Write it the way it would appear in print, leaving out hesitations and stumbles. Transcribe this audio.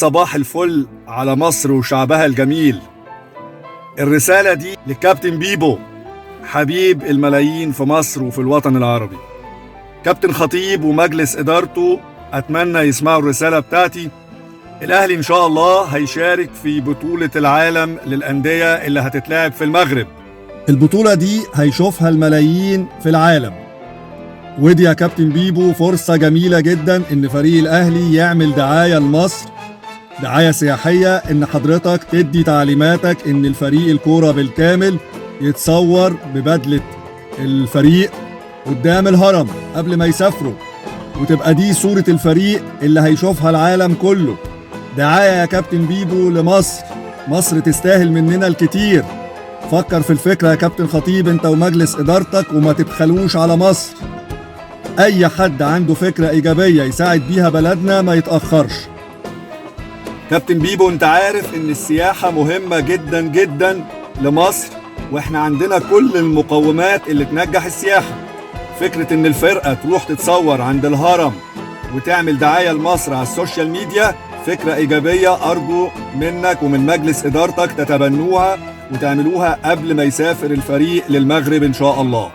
صباح الفل على مصر وشعبها الجميل. الرسالة دي لكابتن بيبو، حبيب الملايين في مصر وفي الوطن العربي. كابتن خطيب ومجلس إدارته أتمنى يسمعوا الرسالة بتاعتي. الأهلي إن شاء الله هيشارك في بطولة العالم للأندية اللي هتتلعب في المغرب. البطولة دي هيشوفها الملايين في العالم، ودي يا كابتن بيبو فرصة جميلة جدا إن فريق الأهلي يعمل دعاية لمصر، دعاية سياحية، إن حضرتك تدي تعليماتك إن الفريق الكورة بالكامل يتصور ببدلة الفريق قدام الهرم قبل ما يسافروا، وتبقى دي صورة الفريق اللي هيشوفها العالم كله. دعاية يا كابتن بيبو لمصر، مصر تستاهل مننا الكتير. فكر في الفكرة يا كابتن خطيب انت ومجلس إدارتك وما تبخلوش على مصر. أي حد عنده فكرة إيجابية يساعد بيها بلدنا ما يتأخرش. كابتن بيبو انت عارف ان السياحة مهمة جدا جدا لمصر، واحنا عندنا كل المقومات اللي تنجح السياحة. فكرة ان الفرقة تروح تتصور عند الهرم وتعمل دعاية لمصر على السوشيال ميديا فكرة ايجابية، ارجو منك ومن مجلس ادارتك تتبنوها وتعملوها قبل ما يسافر الفريق للمغرب ان شاء الله.